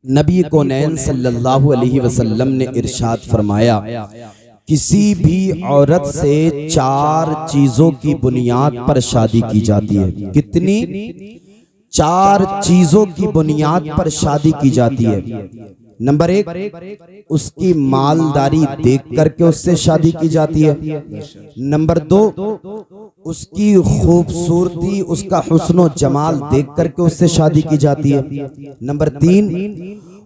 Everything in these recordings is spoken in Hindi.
नबी कौनैन सल्लल्लाहु अलैहि वसल्लम ने इरशाद फरमाया, किसी भी औरत से 4 चीजों की बुनियाद पर शादी की जाती है। कितनी? 4 चीजों की बुनियाद पर शादी की जाती है। नंबर 1, उसकी मालदारी देख करके उससे शादी की जाती है। नंबर 2, उसकी खूबसूरती, उसका हुस्न जमाल देख करके उससे शादी की जाती है। नंबर 3,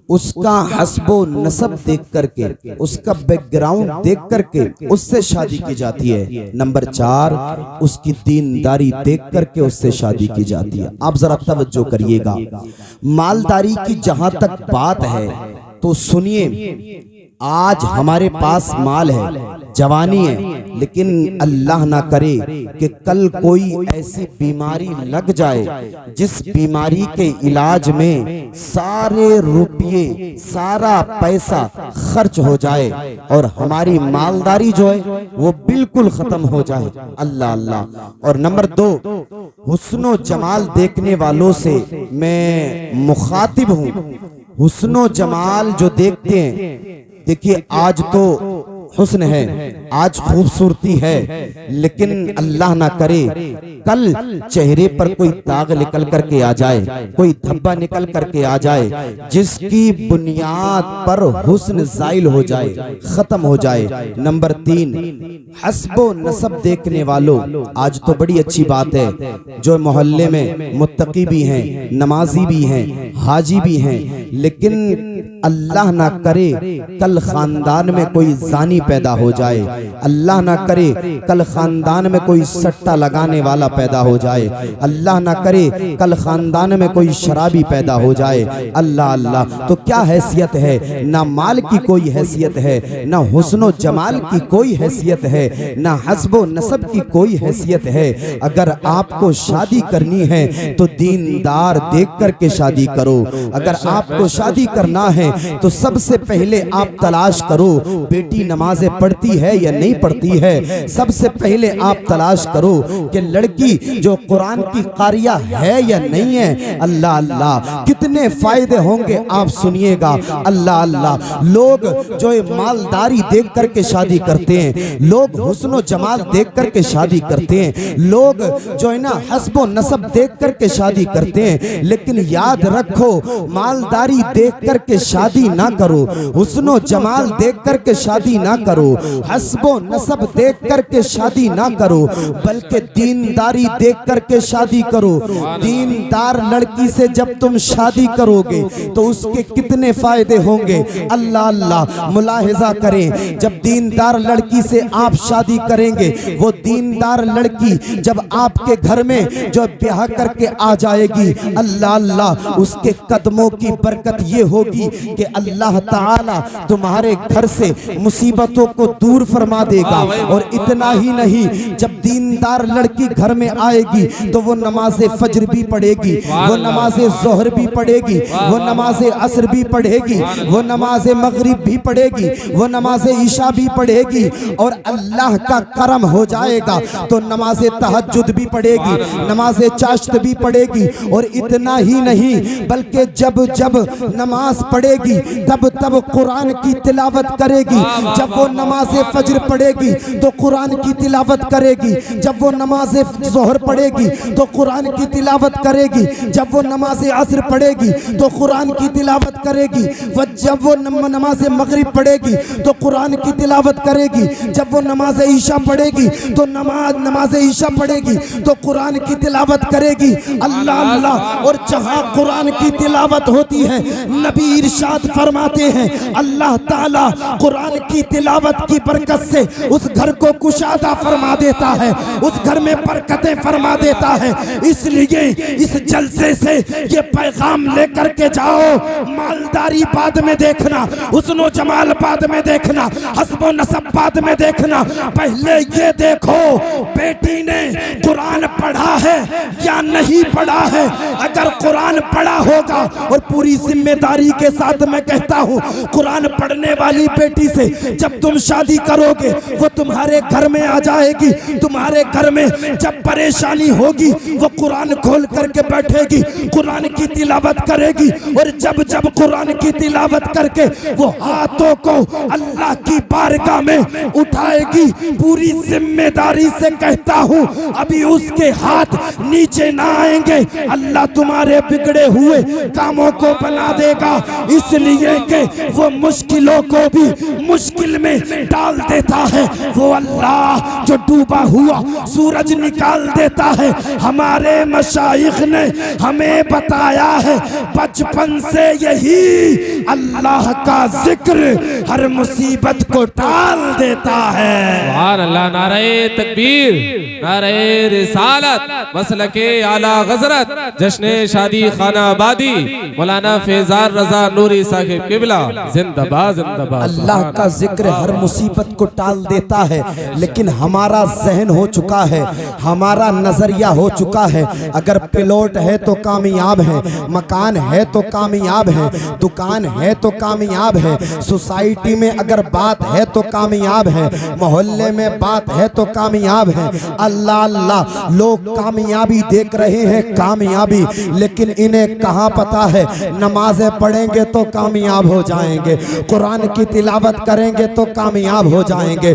उसका हस्बो नसब देख करके, उसका बैकग्राउंड देख करके उससे शादी की जाती है। नंबर 4, उसकी दीनदारी देख करके उससे शादी की जाती है। आप जरा तवज्जो करिएगा, मालदारी की जहां तक बात है तो सुनिए, आज हमारे पास माल है, जवानी है, लेकिन अल्लाह ना करे कि कल कोई ऐसी बीमारी लग जाए जिस बीमारी के इलाज में सारे रुपये, सारा पैसा खर्च हो जाए और हमारी मालदारी जो है वो बिल्कुल खत्म हो जाए। अल्लाह अल्लाह। और नंबर 2, हुस्नो जमाल देखने वालों से मैं मुखातिब हूँ। हुस्नो जमाल जो देखते हैं, देखिए आज तो हुस्न है, आज खूबसूरती है, लेकिन अल्लाह ना करे कल चेहरे पर कोई दाग निकल करके आ जाए, कोई धब्बा निकल करके आ जाए जिसकी बुनियाद पर हुस्न ज़ाइल हो जाए, खत्म हो जाए। नंबर 3, हस्बो नसब देखने वालों, आज तो बड़ी अच्छी बात है, जो मोहल्ले में मुत्तकी भी हैं, नमाजी भी हैं, हाजी भी हैं, लेकिन अल्लाह ना करे कल खानदान में कोई जानी पैदा हो जाए, अल्लाह ना करे कल खानदान में कोई सट्टा लगाने वाला पैदा हो जाए, अल्लाह ना करे कल खानदान में कोई शराबी पैदा हो जाए। अल्लाह अल्लाह। तो क्या हैसियत है? ना माल की कोई हैसियत है, ना हुस्नो जमाल की कोई हैसियत है, ना हस्बो नसब की कोई हैसियत है। अगर आपको शादी करनी है तो दीनदार देख करके शादी करो। अगर आपको शादी करना है तो सबसे पहले आप तलाश करो बेटी नमाजें पढ़ती है या नहीं पढ़ती है। सबसे पहले आप तलाश करो कि लड़की जो कुरान की कारिया है या नहीं है। अल्लाह अल्लाह, कितने फायदे होंगे आप सुनिएगा। अल्लाह अल्लाह। लोग जो मालदारी देख करके शादी करते हैं, लोग हुस्नो जमाल देख करके शादी करते हैं, लोग जो है ना हस्बो नसब देख करके शादी करते हैं, लेकिन याद रखो मालदारी देख करके शादी ना करो, हुस्नो जमाल देख करके शादी ना करो, हस्बो नसब देख करके शादी ना करो, बल्कि दीनदारी देख करके शादी करो। दीनदार लड़की से जब तुम शादी करोगे तो उसके कितने फायदे होंगे। अल्लाह अल्लाह। मुलाहिजा करें, जब दीनदार लड़की से आप शादी करेंगे, वो दीनदार लड़की जब आपके घर में जो ब्याह करके आ जाएगी, अल्लाह अल्लाह, उसके कदमों की बरकत ये होगी कि अल्लाह ताला तुम्हारे घर से मुसीबतों को दूर फरमा देगा। और इतना ही नहीं, जब दीनदार लड़की घर में आएगी तो वो नमाज़े फज्र भी पढ़ेगी, वो नमाज़े ज़ोहर भी पढ़ेगी, वो नमाज़े असर भी पढ़ेगी, वो नमाज़े मगरिब भी पढ़ेगी, वो नमाज़े ईशा भी पढ़ेगी, और अल्लाह का करम हो जाएगा तो नमाज़े तहज्जुद भी पढ़ेगी, नमाज़े चाश्त भी पढ़ेगी। और इतना ही नहीं, बल्कि जब जब नमाज पढ़ेगी तब तब कुरान की तिलावत करेगी। जब वो नमाज़े फज्र पढ़ेगी तो कुरान की तिलावत करेगी, जब वो नमाज़े ज़ोहर पढ़ेगी तो कुरान की तिलावत करेगी, जब वो नमाज़े असर पढ़ेगी तो कुरान की तिलावत करेगी, जब वो नमाज़े मगरिब पढ़ेगी तो कुरान की तिलावत करेगी, जब वो नमाज़े ईशा पढ़ेगी तो नमाज़े ईशा पढ़ेगी तो कुरान की तिलावत करेगी। अल्लाह अल्लाह। और जहाँ कुरान की तिलावत होती है, नबी इरशाद फरमाते हैं, अल्लाह ताला कुरान की तिलावत की बरकत से उस घर को कुशादा फरमा देता है, उस घर में बरकतें फरमा देता है। इसलिए इस जलसे से ये पैगाम लेकर के जाओ, मालदारी बाद में देखना, हुस्नो जमाल बाद में देखना, हस्बो नसब बाद में देखना, पहले ये देखो बेटी ने कुरान पढ़ा है या नहीं पढ़ा है। अगर कुरान पढ़ा होगा, और पूरी जिम्मेदारी के साथ मैं कहता हूँ, कुरान पढ़ने वाली बेटी से जब तुम शादी करोगे वो तुम्हारे घर में आ जाएगी, तुम्हारे घर में जब परेशानी होगी वो कुरान खोल करके बैठेगी, कुरान की तिलावत करेगी, और जब जब कुरान की तिलावत करके वो हाथों को अल्लाह की बारगाह में उठाएगी, पूरी जिम्मेदारी से कहता हूँ अभी उसके हाथ नीचे ना आएंगे, अल्लाह तुम्हारे बिगड़े हुए कामों को बना देगा, इसलिए कि वो मुश्किलों को भी मुश्किल में डाल देता है। वो अल्लाह जो डूबा हुआ सूरज निकाल देता है, हमारे मशाइख ने हमें बताया है बचपन से यही अल्लाह का जिक्र हर मुसीबत को टाल देता है। सुभान अल्लाह, नारे तकबीर, नारे रिसालत, मसलके आला गजरत, जश्ने शादी खाना आबादी, मौलाना फैजान रजा नूरी साहिब किबला जिंदाबाद जिंदाबाद। अल्लाह का जिक्र हर मुसीबत को टाल देता है, लेकिन हमारा जहन हो चुका है, हमारा नजरिया हो चुका है, अगर प्लॉट है तो कामयाब है, मकान है तो कामयाब है, दुकान है तो कामयाब है, सोसाइटी में अगर बात है तो कामयाब है, मोहल्ले में बात है तो कामयाब है। अल्लाह अल्लाह, लोग कामयाबी देख रहे हैं, कामयाबी, लेकिन इन्हें कहाँ पता है नमाजें पढ़ेंगे तो कामयाब हो जाएंगे, कुरान की तिलावत करेंगे तो कामयाब हो जाएंगे।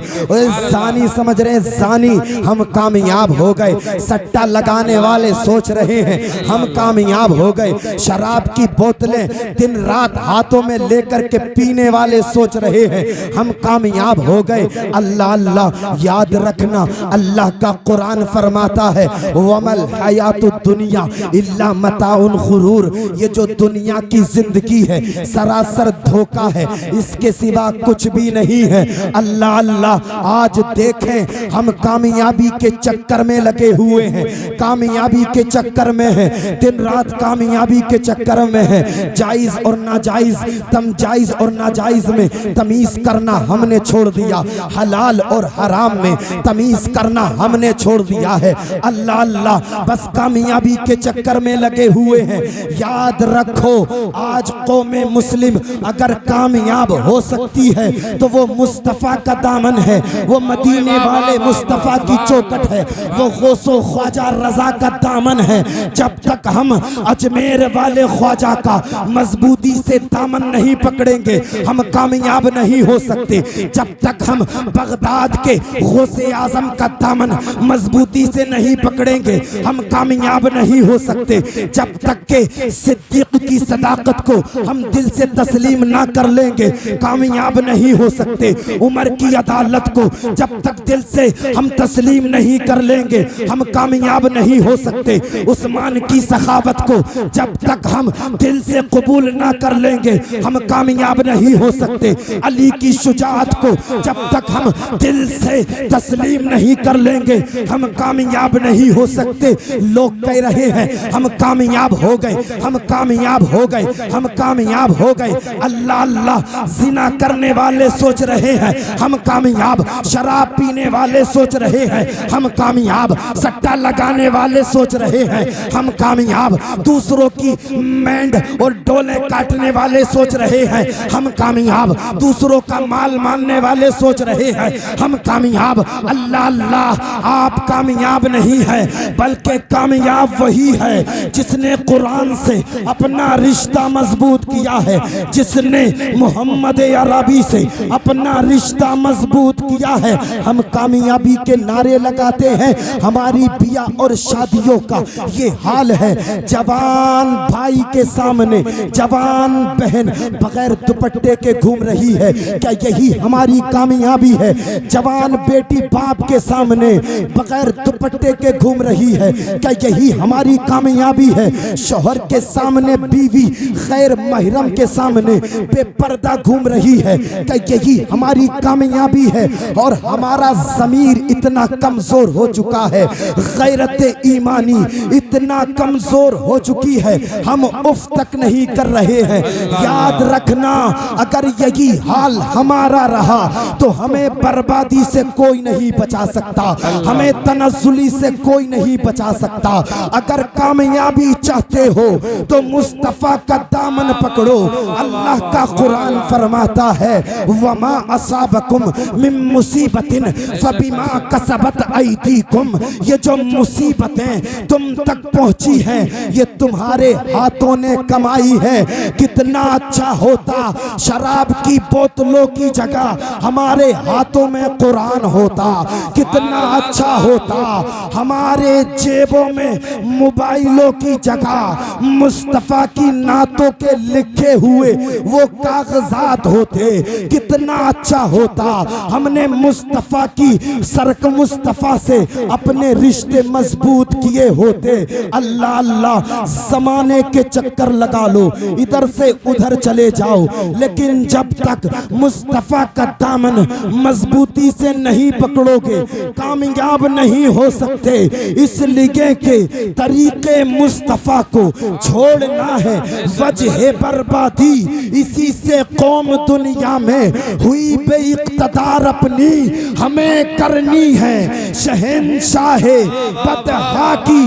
जानी समझ रहे, जानी हम कामयाब हो गए, सट्टा लगाने वाले सोच रहे हैं हम कामयाब हो गए, शराब की बोतलें दिन रात हाथों में लेकर के पीने वाले सोच रहे हैं हम कामयाब हो गए। अल्लाह अल्लाह, याद रखना अल्लाह का कुरान फरमाता है वमल हयातुद दुनिया इल्ला मताउन गुरूर, ये जो दुनिया की जिंदगी है सरासर धोखा है, इसके सिवा कुछ भी नहीं है। अल्लाह अल्लाह, आज देखें हम कामयाबी के चक्कर में लगे हुए हैं, कामयाबी के चक्कर में है, दिन रात कामयाबी के चक्कर में है, जायज और नाजायज, जायज और नाजायज में तमीज करना हमने छोड़ दिया, हलाल और हराम में तमीज करना हमने छोड़ दिया है। अल्लाह अल्लाह, बस कामयाबी के चक्कर में लगे हुए हैं। याद रखो आज कौमे मुस्लिम अगर कामयाब हो सकती है तो वो मुस्तफ़ा का दामन है, वो मदीने वाले मुस्तफ़ा की चौखट है, वो गौसो ख्वाजा रजा का दामन है। जब तक हम अजमेर वाले ख्वाजा का मजबूती से दामन नहीं पकड़ेंगे हम कामयाब नहीं हो सकते। जब तक हम बगदाद के गौसे आजम का दामन मजबूती से नहीं पकड़ेंगे हम कामयाब नहीं हो सकते। जब तक के सिद्दीक की सदाकत को हम दिल से तस्लीम ना कर लेंगे कामयाब नहीं हो सकते। उमर की अदालत को जब तक दिल से हम तस्लीम नहीं कर लेंगे हम कामयाब नहीं हो सकते। उस्मान की सखावत को जब तक हम दिल से कबूल ना कर लेंगे हम कामयाब नहीं हो सकते। अली की शुजाअत को जब तक हम दिल से तस्लीम नहीं कर लेंगे हम कामयाब नहीं हो सकते। लोग कह रहे हैं हम कामयाब हो गए, हम कामयाब हो गए, हम कामयाब हो गए। अल्लाह अल्लाह, जिना करने वाले सोच रहे हैं हम कामयाब, शराब पीने वाले सोच रहे हैं हम कामयाब, सट्टा लगाने वाले सोच रहे हैं हम कामयाब, दूसरों की मैंड और डोले काटने वाले सोच रहे हैं हम कामयाब, दूसरों का माल मानने वाले सोच रहे हैं हम कामयाब। अल्लाह अल्लाह, आप कामयाब नहीं है बल्कि कामयाब वही है जिसने कुरान से अपना रिश्ता मजबूत किया है, जिसने मोहम्मद अरबी से अपना रिश्ता मजबूत किया है। हम कामयाबी के नारे लगाते हैं, हमारी बिया और शादियों का ये हाल है। जवान भाई के सामने जवान बहन बगैर दुपट्टे के घूम रही है, क्या यही हमारी कामयाबी है? जवान बेटी बाप के सामने बगैर दुपट्टे के घूम रही है, क्या यही हमारी कामयाबी है? शौहर के सामने बीवी गैर महरम के सामने बेपर्दा घूम रही है, क्या यही हमारी कामयाबी है? और हमारा ज़मीर इतना कमजोर हो चुका है, गैरत ईमानी इतना कमजोर हो चुकी है, हम उफ तक नहीं कर रहे हैं। याद रखना, अगर यही हाल हमारा रहा तो हमें बर्बादी से कोई नहीं बचा सकता, हमें तनज़्ज़ुली से कोई नहीं बचा सकता। अगर कामयाबी चाहते हो तो मुस्तफ़ा का दामन पकड़ो। अल्लाह का कुरान फरमाता है, वमा असाबकुम मिन मुसीबतिन फबिमा कसबत ऐदीकुम। ये जो मुसीबतें तुम तक पहुंची हैं ये तुम्हारे हाथों ने कमाई है। कितना अच्छा होता शराब की बोतलों की जगह हमारे हाथों में कुरान होता, कितना अच्छा होता हमारे जेबों में मोबाइलों की जगह मुस्तफ़ा की नातों के लिखे हुए वो कागजात होते, कितना अच्छा होता हमने मुस्तफ़ा की सरक मुस्तफ़ा से अपने रिश्ते मजबूत किए होते। अल्लाह अल्लाह ज़माने के चक्कर लगा लो, इधर से उधर चले जाओ, लेकिन जब तक मुस्तफ़ा का दामन मजबूती से नहीं पकड़ोगे कामयाब नहीं हो सकते। इसलिए के तरीके मुस्तफ़ा को छोड़ना है वजह बर्बादी, इसी से कौम दुनिया में हुई बेइक़्तिदार अपनी हमें करनी है शहंशाहे बदहा की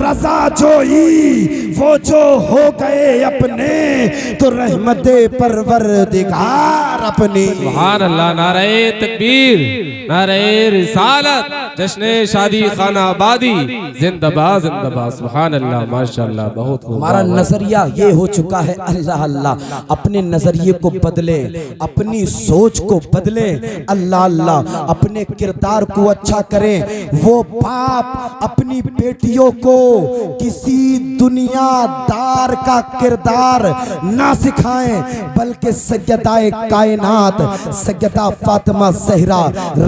रज़ा जोई। वो जो हो गए अपने तो रहमते परवरदिगार अपनी। सुभान अल्लाह, नारे तकबीर, नारे रिसालत, जश्ने शादी खाना आबादी, जिंदाबाद जिंदाबाद। सुभान अल्लाह, माशाअल्लाह, बहुत खूब। हमारा नजरिया ये हो चुका है, अल्लाह अल्लाह अपने नजरिए को बदले, अपनी सोच को बदले, अल्लाह अल्लाह अपने किरदार को अच्छा करें। वो बाप अपनी बेटियों को किसी दुनियादार का किरदार ना सिखाएं, बल्कि सैयदाए कायनात सैयदा फातिमा ज़हरा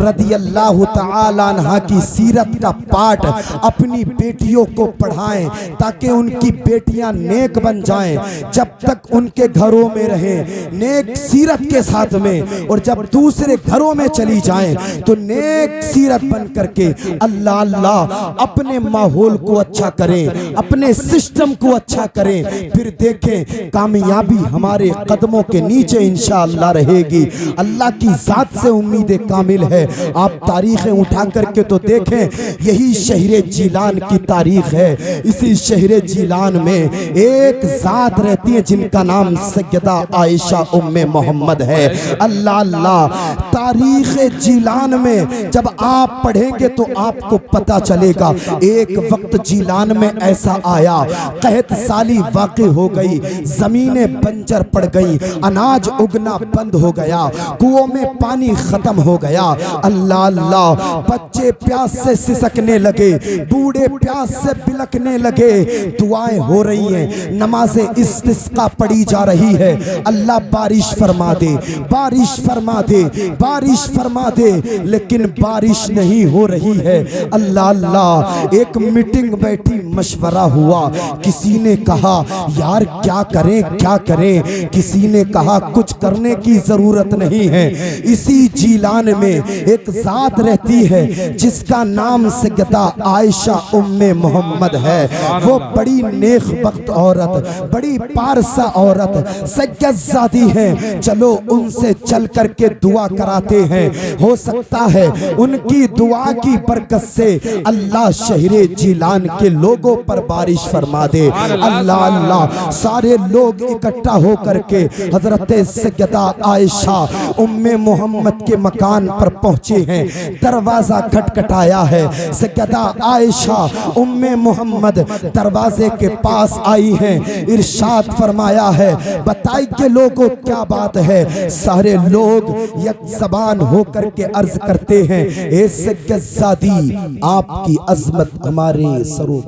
रदियल्लाहु तआला अन्हा की सीरत का पाठ अपनी बेटियों को पढ़ाएं, ताकि उनकी बेटियां नेक बन जाएं। जब तक उनके घरों में रहें नेक सीरत के साथ में, और जब दूसरे घरों में चली जाएं तो नेक सीरत बन करके अल्लाह अल्लाह अपने माहौल को अच्छा करें, अपने सिस्टम को अच्छा करें। फिर देखें कामयाबी हमारे कदमों के नीचे इंशाअल्लाह रहेगी। अल्लाह की जात से उम्मीद कामिल है। आप तारीखें उठा करके तो देखें, यही शहर जीलान की तारीख है। इसी शहर जीलान में एक जात रहती है जिनका नाम सैयदा आयशा उम्मे मोहम्मद है। अल्लाह अल्लाह तारीख जीलान में जब आप पढ़ेंगे तो आपको पता चलेगा, एक वक्त जीलान में ऐसा आया, कहत साली वाक़ई हो गई, जमीनें बंजर पड़ गई, अनाज उगना बंद हो गया, कुओं में पानी खत्म हो गया। अल्लाह अल्लाह बच्चे प्यास से सिसकने लगे, बूढ़े प्यास से बिलकने लगे। दुआएं हो रही हैं, नमाज़े इस्तिस्का पड़ी जा रही है, अल्लाह बारिश फरमा दे, बारिश फरमा दे, बारिश फरमा दे, लेकिन बारिश नहीं हो रही है। अल्लाह अल्लाह एक मीटिंग बैठी, मशवरा हुआ, किसी ने कहा यार क्या करें क्या करें, किसी ने कहा कुछ करने की जरूरत नहीं है। इसी जीलान में एक जात रहती है जिसका नाम सैयदा आयशा उम्मे मोहम्मद है। वो बड़ी नेक बख्त औरत, बड़ी पारसा औरत, सैयदजादी है। चलो उनसे चल करके दुआ कराते हैं, हो सकता है उनकी दुआ की बरकत से अल्लाह शहरे जीलान के लोगों पर बारिश फरमा दे। अल्लाह अल्लाह सारे लोग इकट्ठा हो करके हजरत सैयदा आयशा उम्मे मोहम्मद के मकान पर पहुंचे हैं। दरवाजा खटखटाया है, सैयदा आयशा उम्मे मोहम्मद दरवाजे के पास आई हैं। इरशाद फरमाया है, बताई के लोगों क्या बात है। सारे लोग एक ज़बान होकर के अर्ज करते हैं, ए सैयदजादी आपकी अजमत हमारे सरों।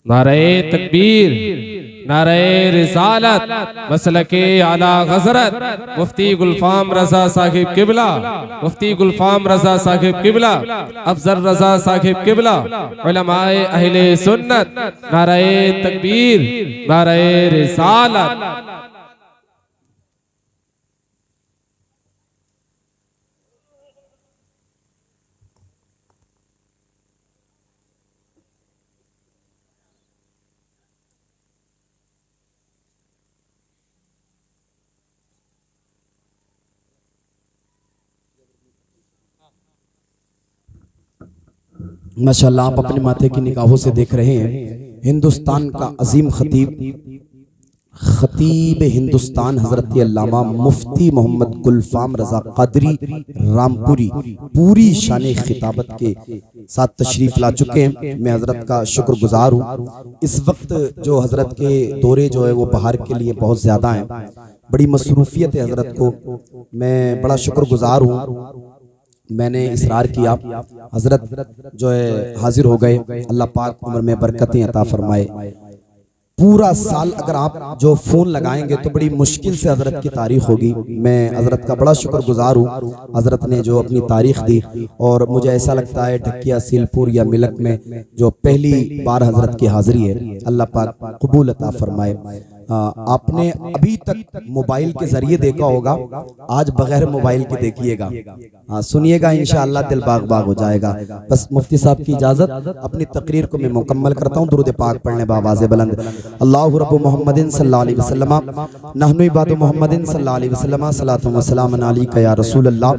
नारे तकबीर, नारे रिसालत, मसलके आला हज़रत मुफ्ती गुलफाम रजा साहिब किबला, मुफ्ती गुलफाम रजा साहिब किबला, अफजल रजा साहिब किबला, उलमाए अहले सुन्नत। नारे तकबीर, नारे रिसालत। माशाल्लाह आप अपने माथे की निगाहों से देख रहे हैं हिंदुस्तान का अजीम खतीब हिंदुस्तान हजरत अल्लामा मुफ्ती मोहम्मद गुलफाम रजा कादरी रामपुरी पूरी शान खिताबत के साथ तशरीफ ला चुके हैं। मैं हजरत का शुक्रगुजार हूँ। इस वक्त जो हजरत के दौरे जो है वो बाहर के लिए बहुत ज़्यादा हैं, बड़ी मसरूफियत है हजरत को, मैं बड़ा शुक्रगुजार हूँ। मैंने इसरार किया, हजरत जो है हाजिर हो गए। अल्लाह पाक उम्र में बरकतें अता फरमाए। पूरा साल अगर आप जो फ़ोन लगाएंगे तो बड़ी मुश्किल से हजरत की तारीख होगी। मैं हजरत का बड़ा शुक्रगुजार हूँ, हजरत ने जो अपनी तारीख दी। और मुझे ऐसा लगता है ढकिया सीलपुर या मिलक में जो पहली बार हजरत की हाजिरी है, अल्लाह पाक कबूल अता फरमाए। आपने अभी तक मोबाइल के जरिए देखा होगा, आज बगैर मोबाइल के देखिएगा, सुनिएगा, इंशाअल्लाह दिल बाग बाग हो जाएगा। बस मुफ्ती साहब की इजाजत, अपनी तकरीर को मैं मुकम्मल करता हूँ। दुरूद पाक पढ़ने बावाज़े बुलंद। अल्लाहु रब्बु मुहम्मदिन सल्लल्लाहु अलैहि वसल्लम नहनु इबादु मुहम्मदिन सल्लल्लाहु अलैहि वसल्लम सलातु व सलामुन अलैका या रसूल अल्लाह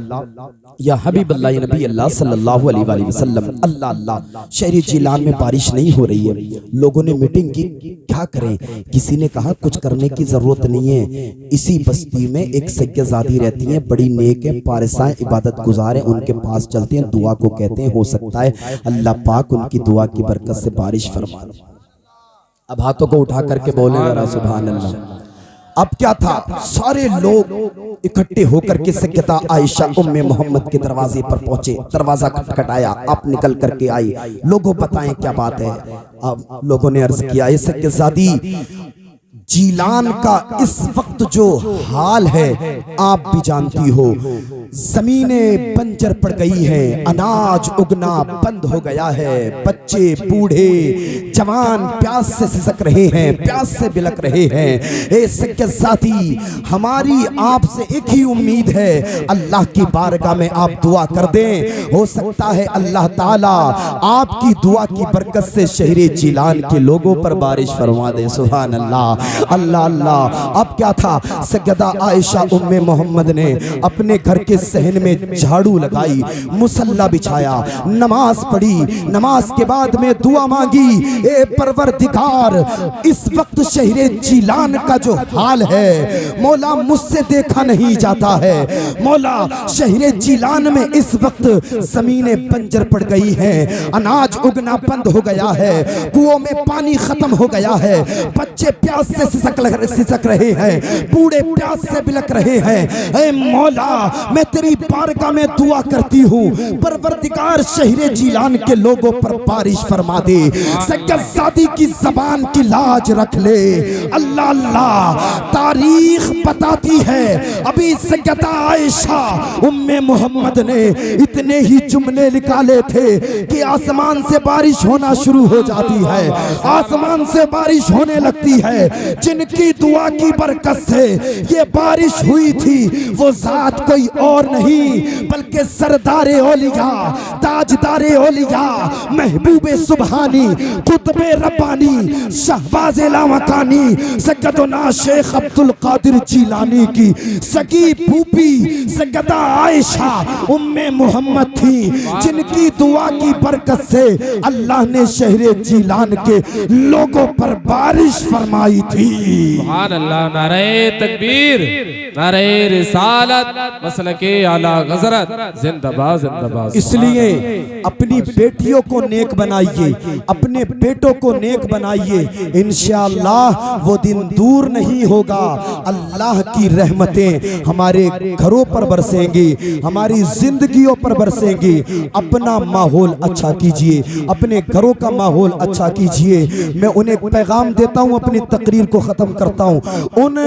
या हबीब अल्लाह या नबी अल्लाह सल्लल्लाहु अलैहि वसल्लम। अल्लाह अल्लाह, शहरी जिलान में बारिश नहीं हो रही है। लोगों ने मीटिंग की, क्या करें? किसी ने कहा कुछ करने की जरूरत नहीं है। इसी बस्ती में एक सैयदादी रहती हैं, बड़ी नेक है, पारसाएं, इबादत गुजार हैं, उनके पास चलते हैं, दुआ को कहते हैं, हो सकता है अल्लाह पाक उनकी दुआ की बरकत से बारिश फरमा दे। अब हाथों को उठा करके बोले जरा सुभान अल्लाह। अब क्या था, सारे लोग इकट्ठे होकर के सैयदा आयशा उम्मे मोहम्मद के दरवाजे पर पहुंचे। दरवाजा खटखटाया, आप निकल करके आई। लोगों बताएं क्या बात है। अब लोगों ने अर्ज किया, सैयदादी जीलान का इस वक्त जो हाल है आप भी जानती हो, जमीनें बंजर पड़ गई हैं, अनाज उगना बंद हो गया है, बच्चे बूढ़े जवान प्यास से सिसक रहे हैं, प्यास से बिलक रहे हैं। ए सैयदादी, हमारी आपसे एक ही उम्मीद है, अल्लाह की बारगाह में आप दुआ कर दें, हो सकता है अल्लाह ताला आपकी दुआ की बरकत से शहरे जीलान के लोगों पर बारिश फरमा दे। सुभान अल्लाह, अल्लाह अल्लाह। अब क्या था, सैयदा आयशा उम्मे मोहम्मद ने अपने घर के सहन में झाड़ू लगाई, मुसल्ला बिछाया, नमाज पढ़ी, नमाज के बाद में दुआ मांगी, ए परवरदिगार इस वक्त शहरे जीलान का जो हाल है मौला मुझसे देखा नहीं जाता है। मौला शहरे जीलान में इस वक्त जमीनें बंजर पड़ गई हैं, अनाज उगना बंद हो गया है, कुओं में पानी खत्म हो गया है, बच्चे प्यास से सिसक रहे हैं, बूढ़े प्यास से बिलक रहे हैं। ऐ मौला, मैं तेरी बारगाह में दुआ करती हूँ, परवरदिगार शहरे जीलान के लोगों पर बारिश फरमा दे। सैयदादी की जबान की लाज रख ले। अल्लाह अल्लाह, तारीख बताती है अभी सैयदा आयशा उम्मे मोहम्मद ने इतने ही जुमले निकाले थे कि आसमान से बारिश होना शुरू हो जाती है, आसमान से बारिश होने लगती है। जिनकी दुआ की बरकत से ये बारिश हुई थी वो जात कोई और नहीं बल्कि सरदारे औलिया, ताजदारे औलिया, महबूबे सुबहानी, कुतबे रब्बानी, शहबाज़े लामकानी, सैयदना शेख अब्दुल कादिर जीलानी की सगी फूफी सैयदा आयशा उम्मे मोहम्मद थी, जिनकी दुआ की बरकत से अल्लाह ने शहरे जीलान के लोगों पर बारिश फरमाई थी। सुभान अल्लाह, नारे तकबीर, नारे रिसालत, मसलके आला गजरत, जिंदाबाद जिंदाबाद। इसलिए अपनी बेटियों को नेक बनाइए, अपने बेटों को नेक बनाइए, इंशाअल्लाह वो दिन दूर नहीं होगा। अल्लाह की रहमतें हमारे घरों पर बरसेंगी, हमारी जिंदगियों पर बरसेंगी। अपना माहौल अच्छा कीजिए, अपने घरों का माहौल अच्छा कीजिए। मैं उन्हें एक पैगाम देता हूँ, अपनी तकरीर को खत्म करता हूँ। उन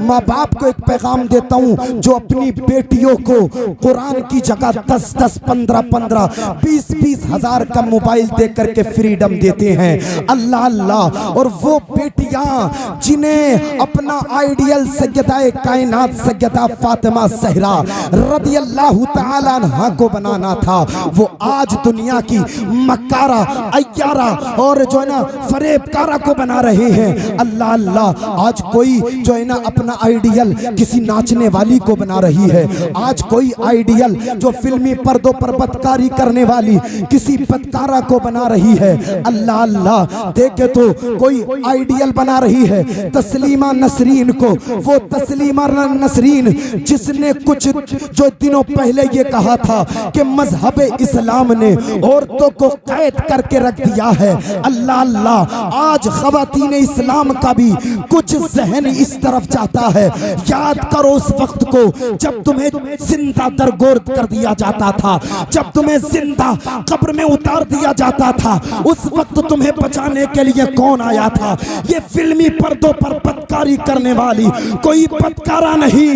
माँ बाप को एक पैगाम देता हूँ जो अपनी बेटियों को कुरान की जगह 10-10, 15-15, 20-20 हजार का मोबाइल दे करके फ्रीडम देते हैं। अल्लाह अल्लाह, और वो बेटियां जिन्हें अपना आइडियल सैयदाए कायनात सैयदा फातिमा ज़हरा रदियल्लाहु ताला अन्हा को बनाना था, वो आज दुनिया की मक्कारा, अय्यारा और जो है ना फरेबकारा को बना रहे हैं। अल्लाह अल्लाह, आज कोई जो है ना अपना आइडियल किसी नाचने वाली को बना रही है, आज कोई आइडियल जो फिल्मी पर्दों पर बदकारी करने वाली किसी बदकारा को बना रही है, अल्लाह अल्लाह देखे तो कोई आइडियल बना रही है तस्लीमा नसरीन को। वो तस्लीमा नसरीन जिसने कुछ जो दिनों पहले ये कहा था कि मजहब इस्लाम ने औरतों को कैद करके रख दिया है, अल्लाह अल्लाह आज खवातीन इस्लाम का भी कुछ जहन इस तरफ जाता है। याद करो उस वक्त को जब तुम्हें जिंदा दरगोर्द कर दिया जाता था, जब तुम्हें जिंदा कब्र में उतार दिया जाता था, उस वक्त तुम्हें बचाने के लिए कौन आया था? ये फिल्मी पर्दों पर बदकारी करने वाली कोई बदकारा नहीं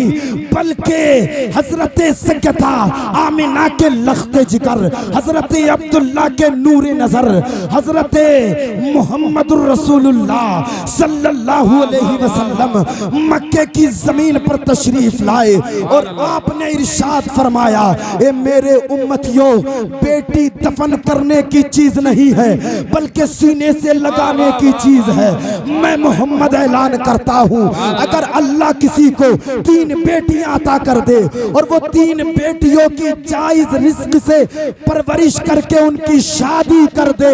बल्कि हजरत सैयदा आमिना के लख्ते जिगर, हजरत अब्दुल्ला के नूरे नजर, हजरत मुहम्मदुर रसूलुल्लाह सल्लल्लाहु अलैहि वसल्लम मक्के की जमीन पर तशरीफ लाए और आपने इरशाद फरमाया, ए मेरे उम्मतियों, बेटी दफन करने की चीज नहीं है बल्कि सीने से लगाने की चीज है। मैं मोहम्मद ऐलान करता हूँ, अगर अल्लाह किसी को 3 बेटियां अता कर दे और वो 3 बेटियों की जायज रिस्क से परवरिश करके उनकी शादी कर दे,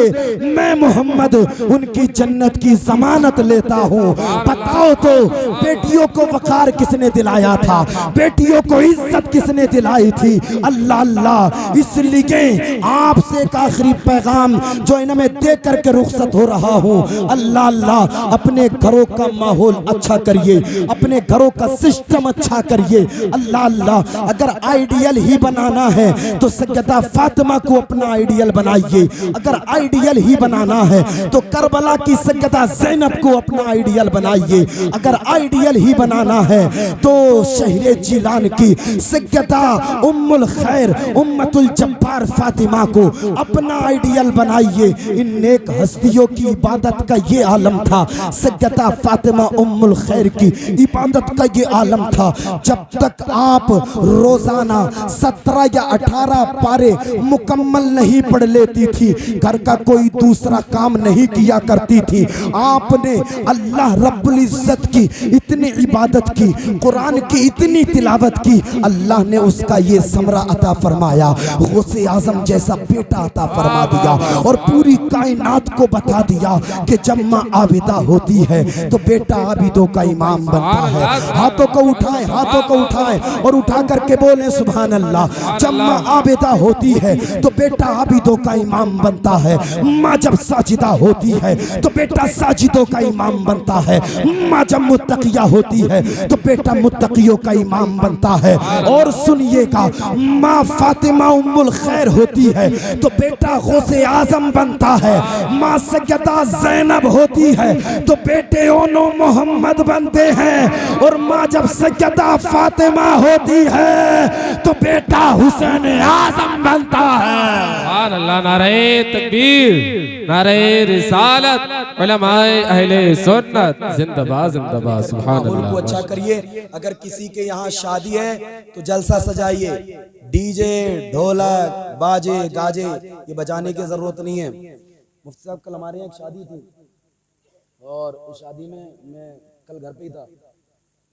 मैं मोहम्मद उनकी जन्नत की जमानत लेता हूँ। बताओ तो बेटियों को वकार किसने दिलाया था? बेटियों को इज्जत किसने दिलाई थी? अल्लाह अल्लाह। इसलिए आपसे एक आखिरी पैगाम जो इन्हें दे करके रुखसत हो रहा हूँ, अल्लाह अल्लाह अपने घरों का माहौल अच्छा करिए, अपने घरों का सिस्टम अच्छा करिए। अल्लाह अल्लाह अगर आइडियल ही बनाना है तो सैयदा फातिमा को अपना आइडियल बनाइए, अगर आइडियल ही बनाना है तो करबला की सैयदा ज़ैनब को अपना आइडियल बनाइए, अगर आइडियल ही बनाना है तो शहरे जिलान की सैयदा उम्मुल खैर उम्मतुल जब्बार फातिमा को अपना आइडियल बनाइए। इन नेक हस्तियों की इबादत का ये आलम था, सैयदा फातिमा उम्मुल खैर की इबादत का ये आलम था। जब तक आप रोजाना 17 या 18 पारे मुकम्मल नहीं पढ़ लेती थी, घर का कोई दूसरा काम नहीं किया करती थी, आपने अल्लाह रब्बुल इज्जत की इतनी इबादत की, कुरान की इतनी तिलावत की, अल्लाह ने उसका ये समरा अता फरमाया, गौसे आजम जैसा बेटा अता फरमा दिया और पूरी कायनात को बता दिया कि जब माँ आबिदा होती है तो बेटा आबिदों का इमाम बनता है। हाथों को उठाएं, हाथों को उठाएं और उठा करके बोले सुभान अल्लाह। जब माँ आबिदा होती है तो बेटा आबिदों का इमाम बनता है, माँ जब साजिदा होती है तो बेटा साजिदों का इमाम बनता है, माँ जब मुत्तकिया होती है तो बेटा मुत्तकियों का इमाम बनता है। और सुनिएगा, माँ फातिमा उम्मुल खैर होती है तो बेटा गौसे आजम बनता है, माँ सैयदा ज़ैनब होती है तो बेटे ओनो मोहम्मद बनते हैं, और माँ जब सैयदा फातिमा होती है तो बेटा हुसैन आजम बनता है। सुभान अल्लाह। नारे तकबीर, नारे रिसालत, उलमाए अहले सुन्नत जिंदाबाद जिंदाबाद। सुभान अल्लाह। को अच्छा करिए। अगर किसी के यहाँ शादी है तो जलसा सजाइए, डीजे ढोलक बाजे गाजे ये बजाने की जरूरत नहीं है। मुफ्ती साहब कल हमारे यहाँ एक शादी थी और उस शादी में मैं कल घर पे ही था,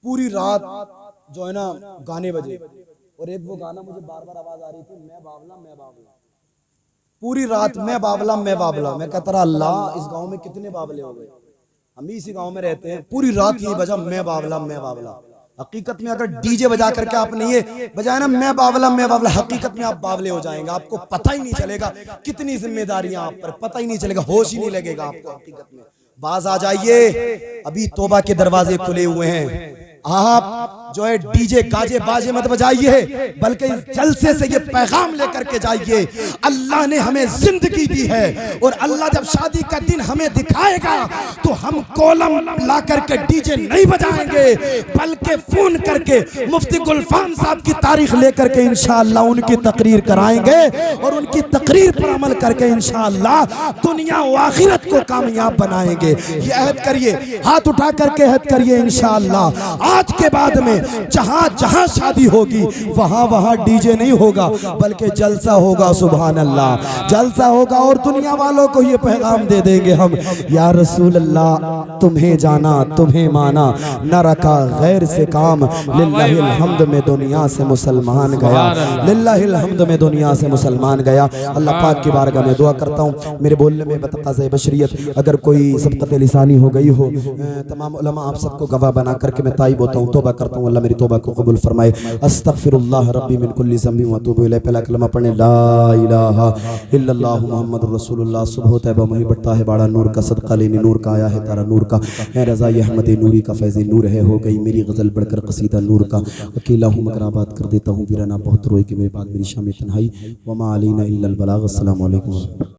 पूरी रात जो है ना गाने बजे और एक वो गाना मुझे बार बार आवाज आ रही थी, मैं बावला मैं बावला, पूरी रात मैं बावला मैं बावला। मैं कहता रहा अल्लाह इस गांव में कितने बावले हो गए, हम भी इसी गांव में रहते हैं, पूरी रात ये बजा मैं बावला मैं बावला। हकीकत में अगर डीजे बजा करके आपने ये बजाया ना मैं बावला मैं बावला, हकीकत में आप बावले हो जाएंगे, आपको पता ही नहीं चलेगा कितनी जिम्मेदारियां आप पर, पता ही नहीं चलेगा, होश ही नहीं लगेगा आपको। हकीकत में बाज आ जाइए, अभी तौबा के दरवाजे खुले हुए हैं। आप जो है डीजे गाजे बाजे मत बजाइए, बल्कि इस जलसे से ये पैगाम लेकर के जाइए, अल्लाह ने हमें जिंदगी दी है और अल्लाह जब शादी का दिन हमें दिखाएगा तो हम कोलम ला करके डीजे नहीं बजाएंगे, बल्कि फोन करके मुफ्ती गुलफाम साहब की तारीख लेकर के इंशाअल्लाह उनकी तकरीर कराएंगे और उनकी तकरीर पर अमल करके इंशाअल्लाह दुनिया व आखिरत को कामयाब बनाएंगे। ये अहद करिए, हाथ उठा करके अहद करिए इंशाअल्लाह। आज के बाद में में जहां जहां शादी होगी वहां वहां डीजे नहीं होगा, बल्कि जलसा होगा। सुभान अल्लाह, जलसा होगा। और दुनिया वालों को ये पैगाम दे देंगे हम, या रसूल अल्लाह तुम्हें जाना तुम्हें माना, न रखा गैर से काम, लिल्लाहिल हम्द में दुनिया से मुसलमान गया, लिल्लाहिल हम्द में दुनिया से मुसलमान गया। अल्लाह पाक की बारगाह में दुआ करता हूँ मेरे बोलने में बतक़ाज़े बशरियत अगर कोई सबक़त लिसानी हो गई हो, तमाम उलमा आप सबको गवाह बना करके मैं ताइब होता हूँ, तौबा करता हूँ, अल्लाह मेरी तौबा को कबूल फरमाए। अस्तग़फिरुल्लाह रब्बी मिन कुल्ली ज़ंबि व अतूबु इलैह। पहला कलमा पढ़ने ला इलाहा इल्लल्लाह मुहम्मदुर रसूलुल्लाह। सुबह तैयबा मुही बढ़ता है बाड़ा नूर का, सदका लेने नूर का आया है तारा नूर का, है रज़ा ये अहमद नूरी का, फैज़ नूर है हो गई मेरी गज़ल बढ़कर कसीदा नूर का। अकेला हूँ मगर आबाद कर देता हूँ वीराना बहुत रोए कि मेरे बाद मेरी शाम तन्हाई। वमा अलैना इल्लल बलाग। अस्सलामु अलैकुम।